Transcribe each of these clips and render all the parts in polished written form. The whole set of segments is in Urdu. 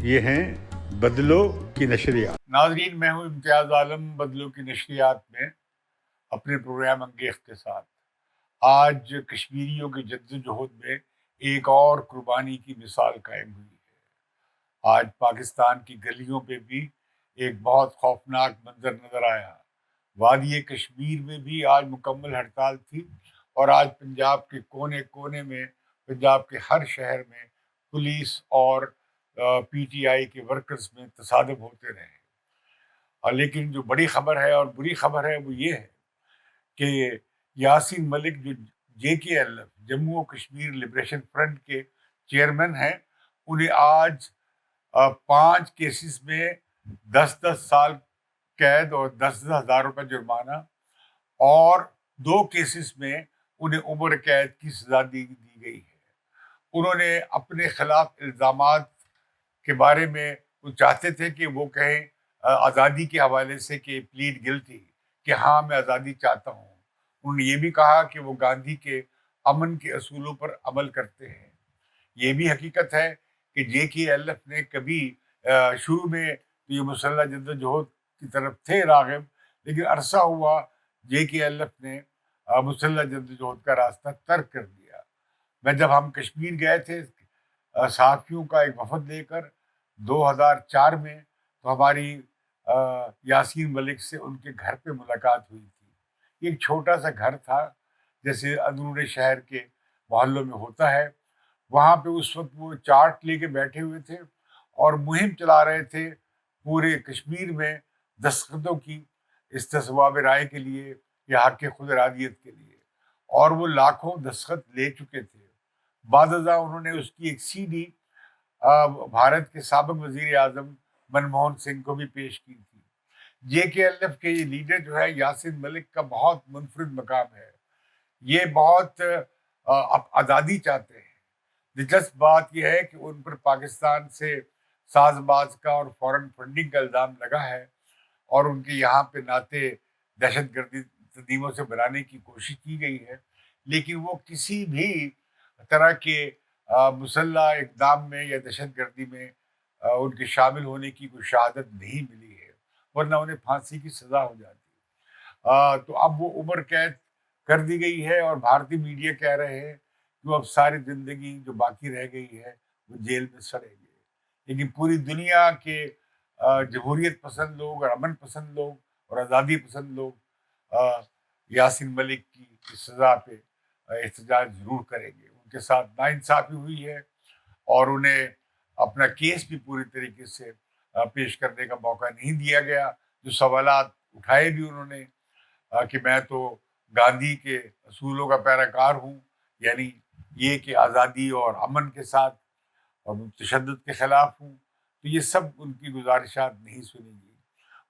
یہ ہیں بدلو کی نشریات۔ ناظرین، میں ہوں امتیاز عالم بدلو کی نشریات میں اپنے پروگرام انگیخت کے ساتھ۔ آج کشمیریوں کی جدوجہد میں ایک اور قربانی کی مثال قائم ہوئی ہے۔ آج پاکستان کی گلیوں پہ بھی ایک بہت خوفناک منظر نظر آیا۔ وادی کشمیر میں بھی آج مکمل ہڑتال تھی، اور آج پنجاب کے کونے کونے میں، پنجاب کے ہر شہر میں پولیس اور پی ٹی آئی کے ورکرز میں تصادم ہوتے رہے۔ لیکن جو بڑی خبر ہے اور بری خبر ہے وہ یہ ہے کہ یاسین ملک، جو JKLF جموں و کشمیر لبریشن فرنٹ کے چیئرمین ہیں، انہیں آج 5 کیسز میں 10 سال قید اور 10,000 روپے جرمانہ، اور 2 کیسز میں انہیں عمر قید کی سزا دی گئی ہے۔ انہوں نے اپنے خلاف الزامات کے بارے میں وہ چاہتے تھے کہ وہ کہیں آزادی کے حوالے سے کہ پلیڈ گلٹی، کہ ہاں میں آزادی چاہتا ہوں۔ انہوں نے یہ بھی کہا کہ وہ گاندھی کے امن کے اصولوں پر عمل کرتے ہیں۔ یہ بھی حقیقت ہے کہ JKLF نے کبھی شروع میں یہ مسلح جدوجہد کی طرف تھے راغب، لیکن عرصہ ہوا JKLF نے مسلح جدوجہد کا راستہ ترک کر دیا۔ میں جب ہم کشمیر گئے تھے صحافیوں کا ایک وفد لے کر 2004 میں، تو ہماری یاسین ملک سے ان کے گھر پہ ملاقات ہوئی تھی۔ ایک چھوٹا سا گھر تھا، جیسے اندرون شہر کے محلوں میں ہوتا ہے۔ وہاں پہ اس وقت وہ چارٹ لے کے بیٹھے ہوئے تھے اور مہم چلا رہے تھے پورے کشمیر میں دستخطوں کی استصواب رائے کے لیے یا حق خود ارادیت کے لیے، اور وہ لاکھوں دستخط لے چکے تھے۔ بعد ازاں انہوں نے اس کی ایک CD بھارت کے سابق وزیر اعظم منموہن سنگھ کو بھی پیش کی تھی۔ JKLF کے یہ لیڈر جو ہے یاسین ملک کا بہت منفرد مقام ہے۔ یہ بہت آزادی چاہتے ہیں۔ دلچسپ بات یہ ہے کہ ان پر پاکستان سے ساز باز کا اور فورن فنڈنگ کا الزام لگا ہے، اور ان کے یہاں پہ ناطے دہشت گردی تنظیموں سے بنانے کی کوشش کی گئی ہے، لیکن وہ کسی بھی طرح کے مسلح اقدام میں یا دہشت گردی میں ان کے شامل ہونے کی کوئی شہادت نہیں ملی ہے، ورنہ انہیں پھانسی کی سزا ہو جاتی۔ تو اب وہ عمر قید کر دی گئی ہے، اور بھارتی میڈیا کہہ رہے ہیں کہ وہ اب ساری زندگی جو باقی رہ گئی ہے وہ جیل میں سڑیں گے۔ لیکن پوری دنیا کے جمہوریت پسند لوگ اور امن پسند لوگ اور آزادی پسند لوگ یاسین ملک کی سزا پہ احتجاج ضرور کریں گے۔ ان کے ساتھ ناانصافی ہوئی ہے، اور انہیں اپنا کیس بھی پوری طریقے سے پیش کرنے کا موقع نہیں دیا گیا۔ جو سوالات اٹھائے بھی انہوں نے کہ میں تو گاندھی کے اصولوں کا پیراکار ہوں، یعنی یہ کہ آزادی اور امن کے ساتھ، اور تشدد کے خلاف ہوں، تو یہ سب ان کی گزارشات نہیں سنی گئی۔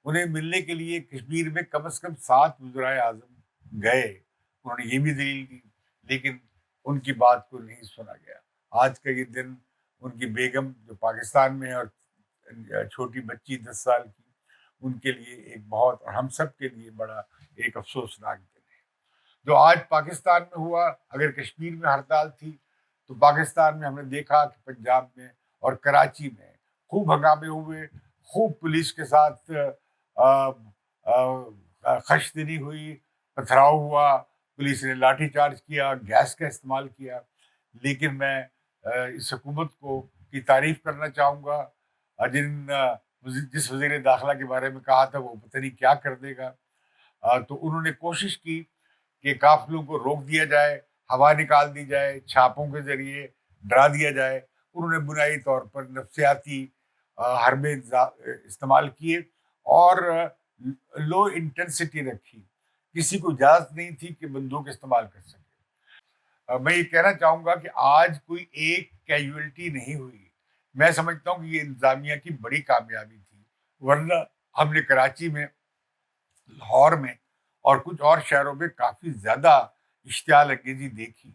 انہیں ملنے کے لیے کشمیر میں کم از کم 7 وزرائے اعظم گئے، انہوں نے یہ بھی دلیل دی، لیکن ان کی بات کو نہیں سنا گیا۔ آج کا یہ دن ان کی بیگم جو پاکستان میں ہے اور چھوٹی بچی 10 سال کی، ان کے لیے ایک بہت، اور ہم سب کے لیے بڑا ایک افسوسناک دن ہے جو آج پاکستان میں ہوا۔ اگر کشمیر میں ہڑتال تھی تو پاکستان میں ہم نے دیکھا کہ پنجاب میں اور کراچی میں خوب ہنگامے ہوئے، خوب پولیس کے ساتھ خشدنی ہوئی، پتھراؤ ہوا، پولیس نے لاٹھی چارج کیا، گیس کا استعمال کیا۔ لیکن میں اس حکومت کو کی تعریف کرنا چاہوں گا، جس وزیر داخلہ کے بارے میں کہا تھا وہ پتہ نہیں کیا کر دے گا۔ تو انہوں نے کوشش کی کہ قافلوں کو روک دیا جائے، ہوا نکال دی جائے، چھاپوں کے ذریعے ڈرا دیا جائے۔ انہوں نے بنیادی طور پر نفسیاتی حربے استعمال کیے اور لو انٹینسٹی رکھی۔ کسی کو اجازت نہیں تھی کہ بندوق استعمال کر سکے۔ میں یہ کہنا چاہوں گا کہ آج کوئی ایک کیجویلٹی نہیں ہوئی۔ میں سمجھتا ہوں کہ یہ انتظامیہ کی بڑی کامیابی تھی، ورنہ ہم نے کراچی میں، لاہور میں اور کچھ اور شہروں میں کافی زیادہ اشتعال انگیزی دیکھی۔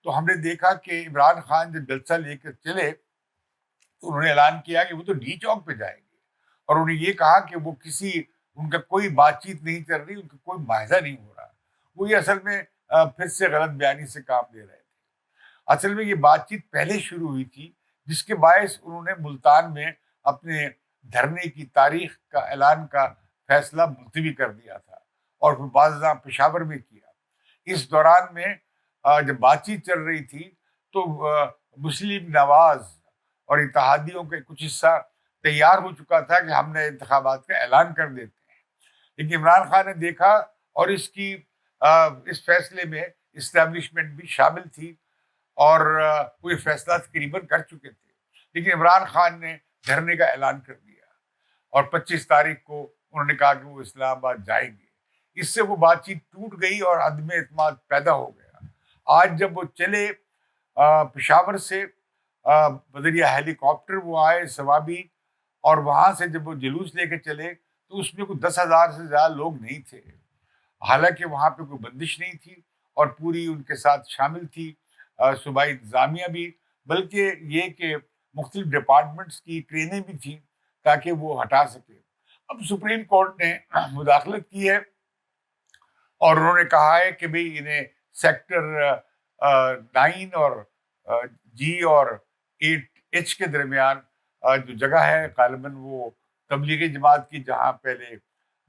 تو ہم نے دیکھا کہ عمران خان جب جلسہ لے کر چلے تو انہوں نے اعلان کیا کہ وہ تو ڈی چوک پہ جائیں گے، اور انہوں نے یہ کہا کہ وہ ان کا کوئی بات چیت نہیں چل رہی، ان کا کوئی معاہدہ نہیں ہو رہا۔ وہ یہ اصل میں پھر سے غلط بیانی سے کام لے رہے تھے۔ اصل میں یہ بات چیت پہلے شروع ہوئی تھی جس کے باعث انہوں نے ملتان میں اپنے دھرنے کی تاریخ کا اعلان کا فیصلہ ملتوی کر دیا تھا، اور پھر بعض پشاور میں کیا۔ اس دوران میں جب بات چیت چل رہی تھی تو مسلم نواز اور اتحادیوں کے کچھ حصہ تیار ہو چکا تھا کہ ہم نے انتخابات کا اعلان کر دیتے ہیں، لیکن عمران خان نے دیکھا، اور اس فیصلے میں اسٹیبلشمنٹ بھی شامل تھی، اور وہ یہ فیصلہ تقریباً کر چکے تھے، لیکن عمران خان نے دھرنے کا اعلان کر دیا، اور 25 تاریخ کو انہوں نے کہا کہ وہ اسلام آباد جائیں گے۔ اس سے وہ بات چیت ٹوٹ گئی اور عدم اعتماد پیدا ہو گیا۔ آج جب وہ چلے پشاور سے بذریعہ ہیلی کاپٹر وہ آئے ثوابی، اور وہاں سے جب وہ جلوس لے کے چلے تو اس میں کوئی 10,000 سے زیادہ لوگ نہیں تھے، حالانکہ وہاں پہ کوئی بندش نہیں تھی، اور پوری ان کے ساتھ شامل تھی صوبائی انتظامیہ بھی، بلکہ یہ کہ مختلف ڈپارٹمنٹس کی ٹرینیں بھی تھیں تاکہ وہ ہٹا سکے۔ اب سپریم کورٹ نے مداخلت کی ہے، اور انہوں نے کہا ہے کہ بھئی انہیں سیکٹر 9 اور جی اور 8H کے درمیان جو جگہ ہے، غالباً وہ تبلیغی جماعت کی، جہاں پہلے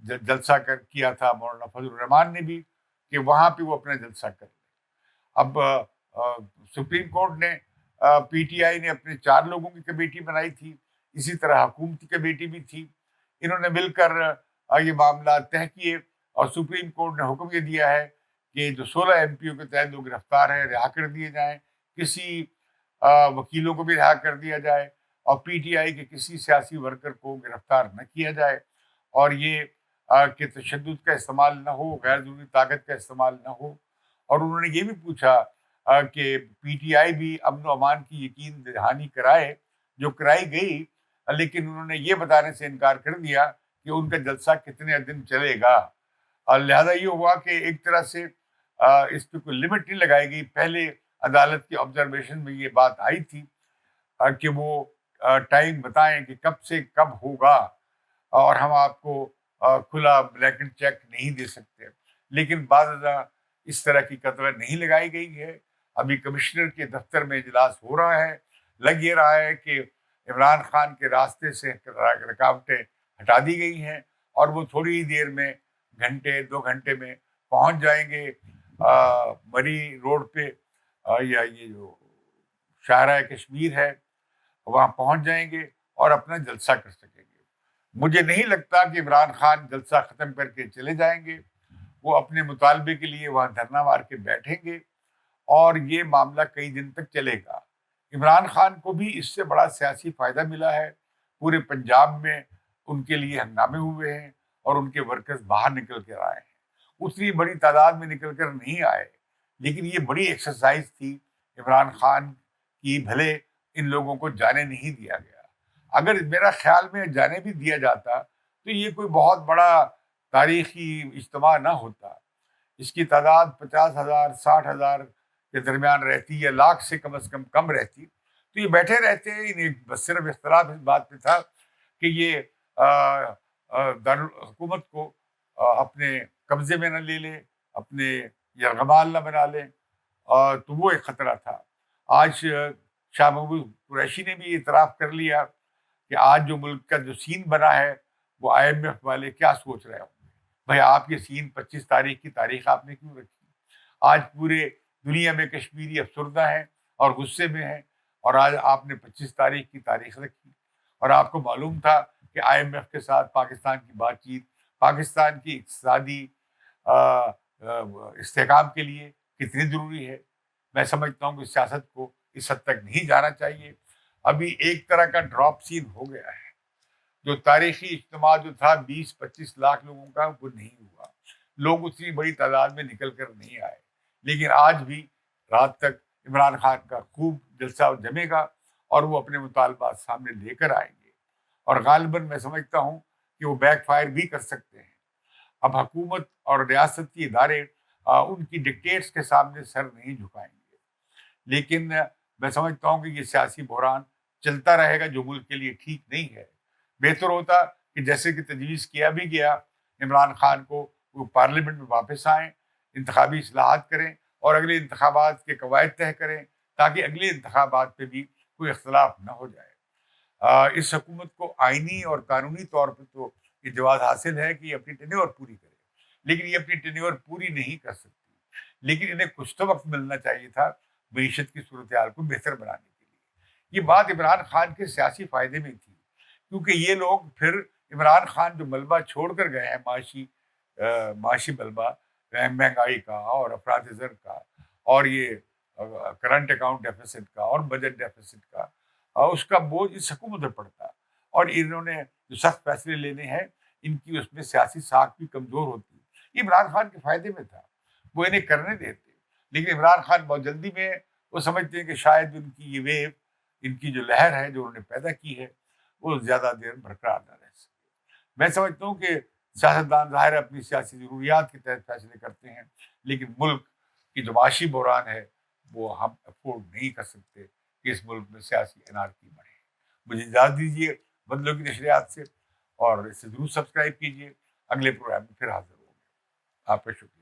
جلسہ کیا تھا مولانا فضل الرحمان نے بھی، کہ وہاں پہ وہ اپنا جلسہ کر لیں۔ اب سپریم کورٹ نے PTI نے اپنے 4 لوگوں کی کمیٹی بنائی تھی، اسی طرح حکومتی کمیٹی بھی تھی، انہوں نے مل کر یہ معاملات طے کیے، اور سپریم کورٹ نے حکم یہ دیا ہے کہ جو 16 MPوں کے تحت لوگ گرفتار ہیں رہا کر دیے جائیں، کسی وکیلوں کو بھی رہا کر دیا جائے، اور PTI کے کسی سیاسی ورکر کو گرفتار نہ کیا جائے، اور یہ کہ تشدد کا استعمال نہ ہو، غیر ضروری طاقت کا استعمال نہ ہو۔ اور انہوں نے یہ بھی پوچھا کہ PTI بھی امن و امان کی یقین دہانی کرائے، جو کرائی گئی، لیکن انہوں نے یہ بتانے سے انکار کر دیا کہ ان کا جلسہ کتنے دن چلے گا، اور لہذا یہ ہوا کہ ایک طرح سے اس پہ کوئی لمٹ نہیں لگائی گئی۔ پہلے عدالت کی آبزرویشن میں یہ بات آئی تھی کہ وہ ٹائم بتائیں کہ کب سے کب ہوگا، اور ہم آپ کو کھلا بلیک اینڈ چیک نہیں دے سکتے، لیکن بعض اس طرح کی قطرہ نہیں لگائی گئی ہے۔ ابھی کمشنر کے دفتر میں اجلاس ہو رہا ہے، لگ یہ رہا ہے کہ عمران خان کے راستے سے رکاوٹیں ہٹا دی گئی ہیں، اور وہ تھوڑی ہی دیر میں، گھنٹے 2 گھنٹے میں پہنچ جائیں گے مری روڈ پہ، یا یہ جو شاہراہ کشمیر ہے وہاں پہنچ جائیں گے اور اپنا جلسہ کر سکیں گے۔ مجھے نہیں لگتا کہ عمران خان جلسہ ختم کر کے چلے جائیں گے، وہ اپنے مطالبے کے لیے وہاں دھرنا مار کے بیٹھیں گے، اور یہ معاملہ کئی دن تک چلے گا۔ عمران خان کو بھی اس سے بڑا سیاسی فائدہ ملا ہے، پورے پنجاب میں ان کے لیے ہنگامے ہوئے ہیں، اور ان کے ورکرز باہر نکل کر آئے ہیں، اتنی بڑی تعداد میں نکل کر نہیں آئے، لیکن یہ بڑی ایکسرسائز تھی عمران خان کی، بھلے ان لوگوں کو جانے نہیں دیا گیا۔ اگر میرا خیال میں جانے بھی دیا جاتا تو یہ کوئی بہت بڑا تاریخی اجتماع نہ ہوتا، اس کی تعداد 50,000 60,000 کے درمیان رہتی، یا لاکھ سے کم از کم رہتی، تو یہ بیٹھے رہتے ہیں۔ بس صرف اختلاف اس بات پہ تھا کہ یہ دارالحکومت کو اپنے قبضے میں نہ لے لے، اپنے یرغمال نہ بنا لے، تو وہ ایک خطرہ تھا۔ آج شاہ محمود قریشی نے بھی اعتراف کر لیا کہ آج جو ملک کا جو سین بنا ہے، وہ IMF والے کیا سوچ رہے ہوں گے۔ بھائی آپ یہ سین 25 تاریخ کی تاریخ آپ نے کیوں رکھی؟ آج پورے دنیا میں کشمیری افسردہ ہیں اور غصے میں ہیں، اور آج آپ نے 25 تاریخ کی تاریخ رکھی، اور آپ کو معلوم تھا کہ IMF کے ساتھ پاکستان کی بات چیت پاکستان کی اقتصادی استحکام کے لیے کتنی ضروری ہے۔ میں سمجھتا ہوں کہ سیاست کو اس حد تک نہیں جانا چاہیے۔ ابھی ایک طرح کا ڈراپ سین ہو گیا ہے، جو تاریخی اجتماع جو تھا 20-25 لاکھ لوگوں کا، وہ نہیں ہوا، لوگ اتنی بڑی تعداد میں نکل کر نہیں آئے، لیکن آج بھی رات تک عمران خان کا خوب جلسہ جمے گا، اور وہ اپنے مطالبات سامنے لے کر آئیں گے، اور غالباً میں سمجھتا ہوں کہ وہ بیک فائر بھی کر سکتے ہیں۔ اب حکومت اور ریاست کی ادارے ان کی ڈکٹیٹس کے سامنے سر نہیں جھکائیں گے، لیکن میں سمجھتا ہوں کہ یہ سیاسی بحران چلتا رہے گا، جو ملک کے لیے ٹھیک نہیں ہے۔ بہتر ہوتا کہ جیسے کہ تجویز کیا بھی گیا عمران خان کو، وہ پارلیمنٹ میں واپس آئیں، انتخابی اصلاحات کریں، اور اگلے انتخابات کے قواعد طے کریں، تاکہ اگلے انتخابات پہ بھی کوئی اختلاف نہ ہو جائے. اس حکومت کو آئینی اور قانونی طور پہ تو یہ جواز حاصل ہے کہ یہ اپنی ٹینیور پوری کرے، لیکن یہ اپنی ٹینیور پوری نہیں کر سکتی. لیکن انہیں کچھ تو وقت ملنا چاہیے تھا معیشت کی صورتحال کو بہتر بنانے کے لیے. یہ بات عمران خان کے سیاسی فائدے میں تھی، کیونکہ یہ لوگ پھر عمران خان جو ملبہ چھوڑ کر گئے ہیں، معاشی ملبہ، مہنگائی کا اور افراط زر کا اور یہ کرنٹ اکاؤنٹ ڈیفیسٹ کا اور بجٹ ڈیفیسٹ کا، اس کا بوجھ اس حکومت پر پڑتا. اور انہوں نے جو سخت فیصلے لینے ہیں، ان کی اس میں سیاسی ساکھ بھی کمزور ہوتی. یہ عمران خان کے فائدے میں تھا، وہ انہیں کرنے دیتے. لیکن عمران خان بہت جلدی میں وہ سمجھتے ہیں کہ شاید ان کی یہ ویو، ان کی جو لہر ہے جو انہوں نے پیدا کی ہے، وہ زیادہ دیر برقرار نہ رہ سکے. میں سمجھتا ہوں کہ سیاستدان ظاہر اپنی سیاسی ضروریات کے تحت فیصلے کرتے ہیں، لیکن ملک کی جو معاشی بحران ہے وہ ہم افورڈ نہیں کر سکتے کہ اس ملک میں سیاسی انارکی بڑھے. مجھے اجازت دیجیے بدلوں کی نشریات سے، اور اسے ضرور سبسکرائب کیجیے. اگلے پروگرام میں پھر حاضر ہوں گے. آپ کا شکریہ.